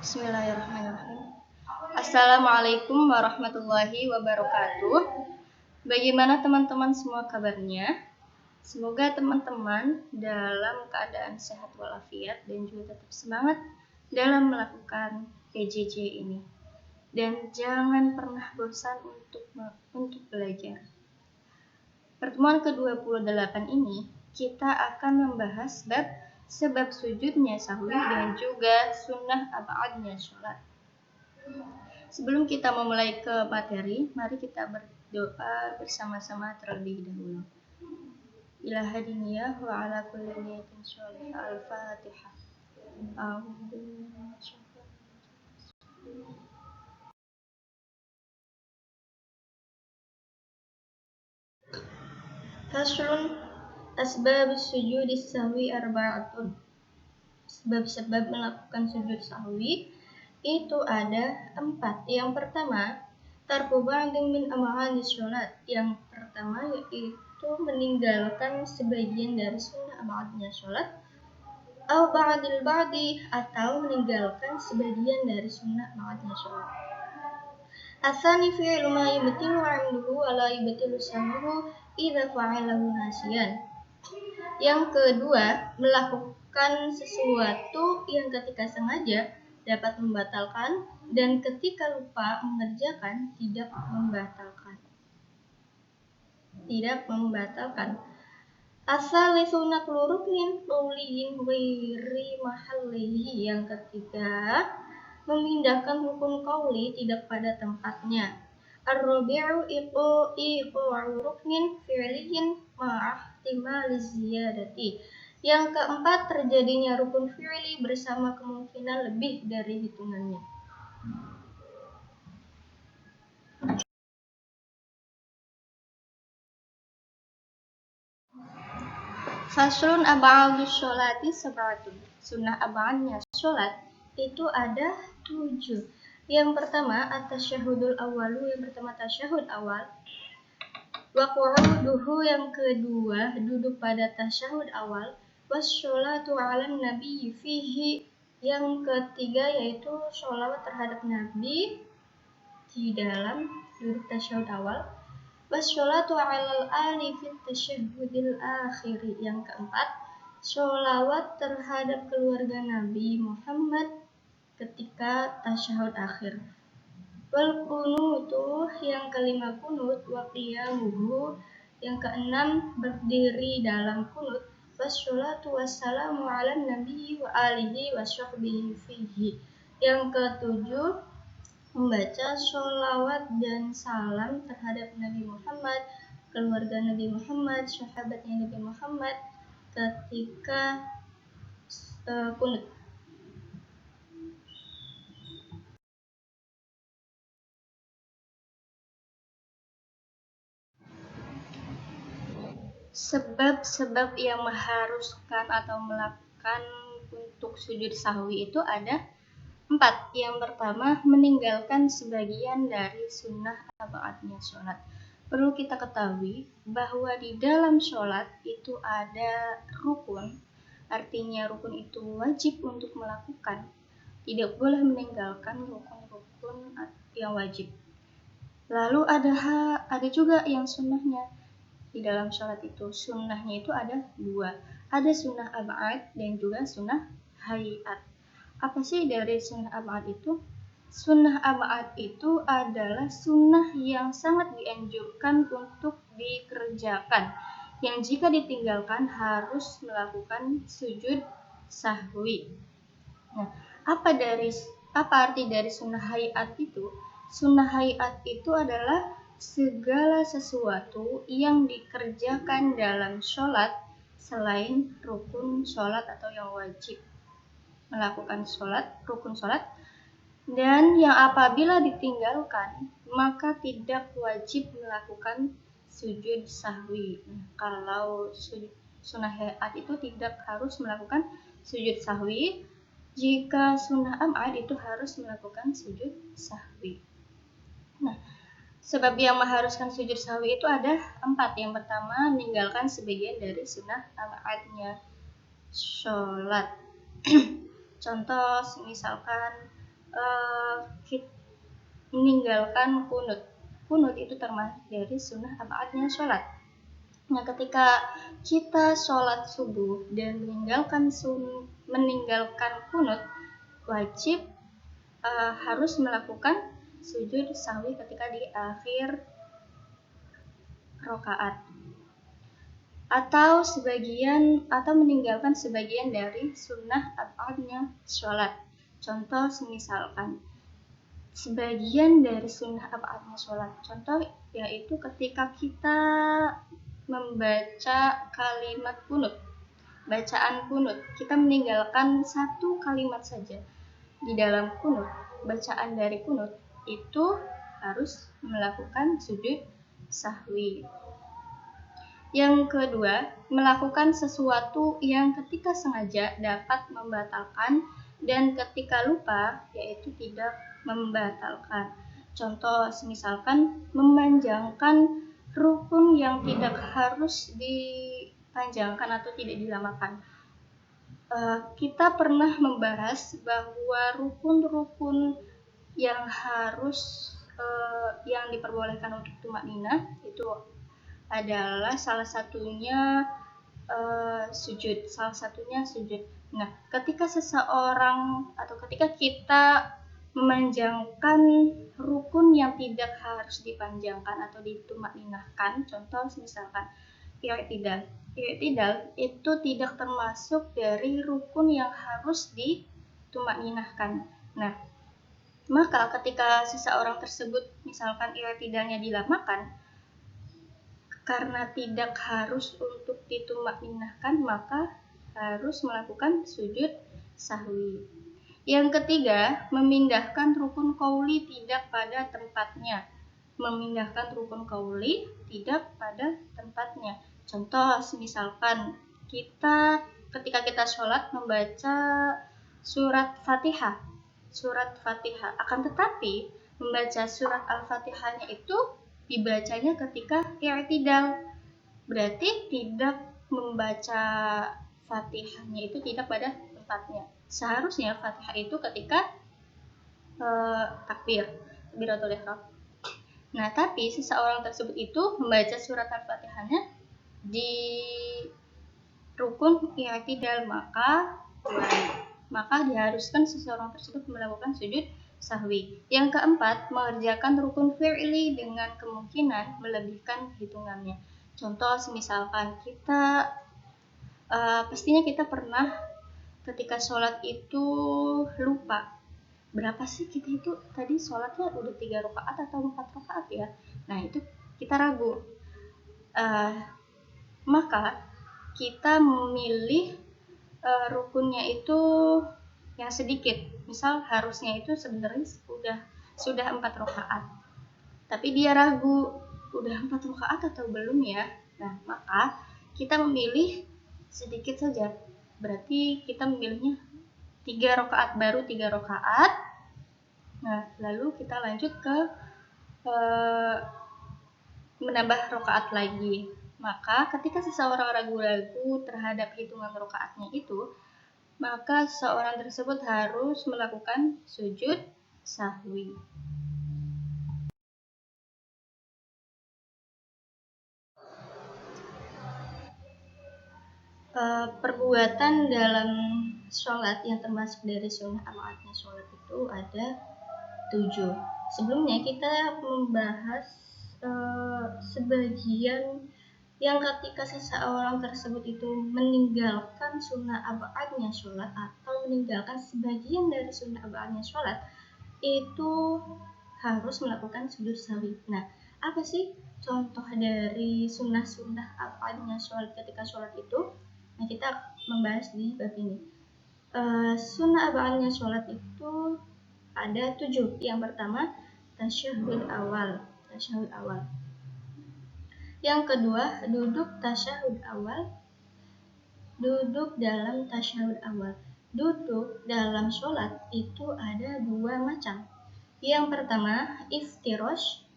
Bismillahirrahmanirrahim. Assalamualaikum warahmatullahi wabarakatuh. Bagaimana teman-teman semua kabarnya? Semoga teman-teman dalam keadaan sehat walafiat dan juga tetap semangat dalam melakukan PJJ ini. Dan jangan pernah bosan untuk belajar. Pertemuan ke-28 ini kita akan membahas sebab sujudnya sahwi dan juga sunnah ab'adnya sholat. Sebelum kita memulai ke materi, mari kita berdoa bersama-sama terlebih dahulu. Ilahadiniyah wa ala kulli niyatin sholih. Al-Fatihah. Faslun asbab sujud sahwi arba'atun. Sebab-sebab melakukan sujud sahwi itu ada 4. Yang pertama, tarku ba'din min am'ani sholat. Yang pertama yaitu meninggalkan sebagian dari sunnah ab'adnya sholat, atau ba'dil ba'di, atau meninggalkan sebagian dari sunnah ab'adnya sholat. Asani fi'lu ma yubtilu 'amduhu wa la yubtilu sahwuhu idza fa'alahu nasiyan. Yang kedua, melakukan sesuatu yang ketika sengaja dapat membatalkan dan ketika lupa mengerjakan tidak membatalkan. Asal sunat ruknin qauliyin ghairi mahallihi. Yang ketiga, memindahkan rukun qauli tidak pada tempatnya. Ar-rabi'u iqa'u ruknin fi'liyin ma'ahtimal ziyadati. Yang keempat, terjadinya rukun fi'li bersama kemungkinan lebih dari hitungannya. Faslun ab'adus sholati sab'atun. Sunnah ab'adnya sholat itu ada 7. Yang pertama at-tasyahudul awalu, yang pertama tasyahud awal. Wa qu'uduhu, yang kedua duduk pada tasyahud awal. Washolatu 'alan nabiyyi fihi, yang ketiga yaitu sholawat terhadap Nabi di dalam duduk tasyahud awal. Washolatu 'alal ali fit tasyahudil akhiri. Yang keempat, sholawat terhadap keluarga Nabi Muhammad ketika tasyahud akhir. Wal kunutu, yang kelima kunut. Wa qiyamuhu, yang keenam berdiri dalam kunut. Washolatu wassalamu 'alan nabiyyi wa alihi wa sahbihi fihi. Yang ketujuh, membaca sholawat dan salam terhadap Nabi Muhammad, keluarga Nabi Muhammad, sahabatnya Nabi Muhammad ketika kunut. Sebab-sebab yang mengharuskan atau melakukan untuk sujud sahwi itu ada 4. Yang pertama, meninggalkan sebagian dari sunnah ab'adnya sholat. Perlu kita ketahui bahwa di dalam sholat itu ada rukun, artinya rukun itu wajib untuk melakukan. Tidak boleh meninggalkan rukun-rukun yang wajib. Lalu ada juga yang sunnahnya. Di dalam sholat itu, sunnahnya itu ada 2. Ada sunnah ab'ad dan juga sunnah hayat. Apa sih dari sunnah ab'ad itu? Sunnah ab'ad itu adalah sunnah yang sangat dianjurkan untuk dikerjakan, yang jika ditinggalkan harus melakukan sujud sahwi. Nah, apa arti dari sunnah hayat itu? Sunnah hayat itu adalah segala sesuatu yang dikerjakan dalam sholat selain rukun sholat atau yang wajib melakukan sholat, rukun sholat, dan yang apabila ditinggalkan maka tidak wajib melakukan sujud sahwi. Kalau sunnah hayat itu tidak harus melakukan sujud sahwi, jika sunnah ab'ad itu harus melakukan sujud sahwi. Nah, sebab yang mengharuskan sujud sahwi itu ada 4. Yang pertama, meninggalkan sebagian dari sunnah ab'adnya sholat. Contoh misalkan meninggalkan kunut. Kunut itu termasuk dari sunnah abadnya sholat. Nah, ketika kita sholat subuh dan meninggalkan kunut, wajib harus melakukan sujud sahwi ketika di akhir rakaat, atau meninggalkan sebagian dari sunnah abadnya sholat. Contoh misalkan sebagian dari sunnah abadnya sholat, contoh yaitu ketika kita membaca kalimat kunut, bacaan kunut, kita meninggalkan satu kalimat saja di dalam kunut, bacaan dari kunut, itu harus melakukan sujud sahwi. Yang kedua, melakukan sesuatu yang ketika sengaja dapat membatalkan dan ketika lupa yaitu tidak membatalkan. Contoh misalkan memanjangkan rukun yang tidak harus dipanjangkan atau tidak dilamakan. Kita pernah membahas bahwa rukun-rukun yang yang diperbolehkan untuk tumakninah itu adalah salah satunya sujud. Nah, ketika seseorang atau ketika kita memanjangkan rukun yang tidak harus dipanjangkan atau ditumakninahkan, contoh misalkan i'tidal. I'tidal itu tidak termasuk dari rukun yang harus ditumakninahkan. Nah, maka ketika seseorang tersebut misalkan i'tidalnya dilamakan karena tidak harus untuk ditumakninahkan, maka harus melakukan sujud sahwi. Yang ketiga, memindahkan rukun qauli tidak pada tempatnya. Memindahkan rukun qauli tidak pada tempatnya. Contoh, misalkan ketika kita sholat membaca surat Fatihah, akan tetapi membaca surat Al-Fatihahnya itu dibacanya ketika i'tidal, berarti tidak membaca Fatihahnya itu tidak pada tempatnya. Seharusnya Fatihah itu ketika takbiratul ihram. Nah, tapi seseorang tersebut itu membaca surat Al-Fatihahnya di rukun i'tidal, maka diharuskan seseorang tersebut melakukan sujud sahwi. Yang keempat, mengerjakan rukun fi'li dengan kemungkinan melebihkan hitungannya. Contoh misalkan pastinya kita pernah ketika sholat itu lupa berapa sih kita itu tadi sholatnya udah 3 rakaat atau 4 rakaat ya. Nah, itu kita ragu, maka kita memilih rukunnya itu yang sedikit. Misal harusnya itu sebenarnya sudah 4 rakaat, tapi dia ragu udah 4 rakaat atau belum ya. Nah, maka kita memilih sedikit saja, berarti kita memilihnya 3 rakaat, baru 3 rakaat. Nah, lalu kita lanjut ke menambah rakaat lagi. Maka ketika seseorang ragu-ragu terhadap hitungan rakaatnya itu, maka seorang tersebut harus melakukan sujud sahwi. Perbuatan dalam sholat yang termasuk dari sunnah amaatnya sholat itu ada 7. Sebelumnya kita membahas sebagian yang ketika seseorang tersebut itu meninggalkan sunnah abadnya sholat atau meninggalkan sebagian dari sunnah abadnya sholat, itu harus melakukan sujud sahwi. Nah, apa sih contoh dari sunnah-sunnah abadnya sholat ketika sholat itu? Nah, kita membahas di bab ini. Sunnah abadnya sholat itu ada 7. Yang pertama, tasyahud awal. Yang kedua, duduk tasyahud awal. Duduk dalam tasyahud awal. Duduk dalam sholat itu ada 2 macam. Yang pertama, iftirosh,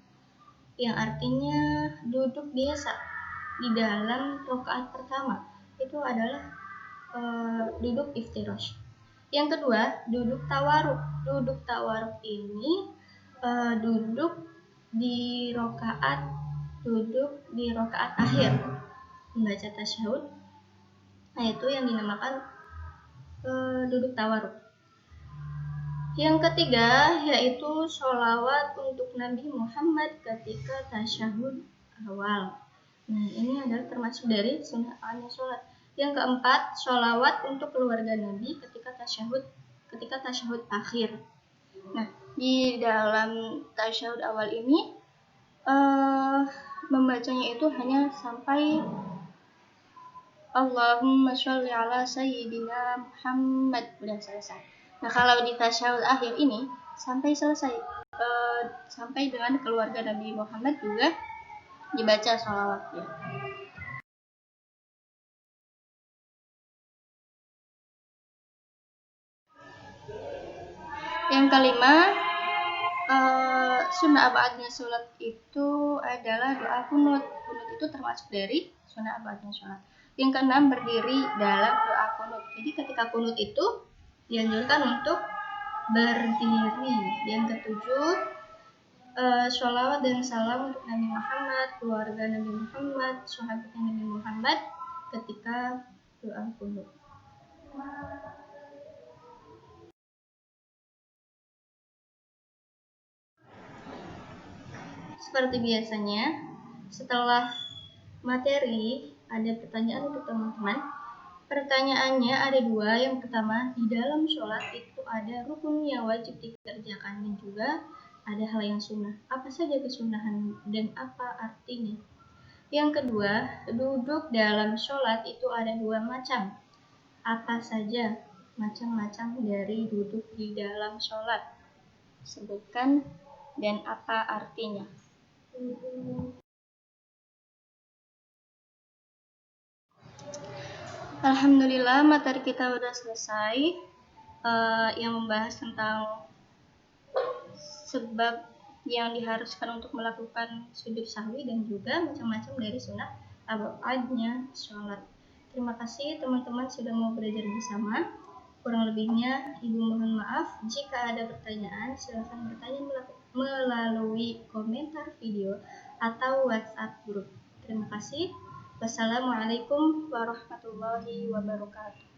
yang artinya duduk biasa di dalam rakaat pertama. Itu adalah duduk iftirosh. Yang kedua, duduk tawaruk. Duduk tawaruk ini duduk di rokaat akhir membaca tasyahud. Nah, itu yang dinamakan duduk tawaruk. Yang ketiga yaitu sholawat untuk Nabi Muhammad ketika tasyahud awal. Nah, ini adalah termasuk dari sunnah awalnya sholat. Yang keempat, sholawat untuk keluarga Nabi ketika tasyahud akhir. Nah, di dalam tasyahud awal ini membacanya itu hanya sampai Allahumma sholli ala sayyidina Muhammad, udah selesai. Nah, kalau di tasyahud akhir ini sampai selesai, sampai dengan keluarga Nabi Muhammad juga dibaca sholawatnya. Yang kelima, sunnah abadnya sholat itu adalah doa kunut. Kunut itu termasuk dari sunnah abadnya sholat. Yang keenam, berdiri dalam doa kunut. Jadi ketika kunut itu dianjurkan untuk berdiri. Yang ketujuh, sholawat dan salam untuk Nabi Muhammad, keluarga Nabi Muhammad, sahabatnya Nabi Muhammad ketika doa kunut. Seperti biasanya, setelah materi ada pertanyaan untuk teman-teman. Pertanyaannya ada dua. Yang pertama, di dalam sholat itu ada rukun yang wajib dikerjakan dan juga ada hal yang sunnah. Apa saja kesunahan dan apa artinya? Yang kedua, duduk dalam sholat itu ada dua macam. Apa saja macam-macam dari duduk di dalam sholat? Sebutkan dan apa artinya? Alhamdulillah, materi kita udah selesai, yang membahas tentang sebab yang diharuskan untuk melakukan sujud sahwi dan juga macam-macam dari sunnah abadnya sholat. Terima kasih teman-teman sudah mau belajar bersama. Kurang lebihnya Ibu mohon maaf. Jika ada pertanyaan, silakan bertanya melalui komentar video atau WhatsApp grup. Terima kasih. Wassalamualaikum warahmatullahi wabarakatuh.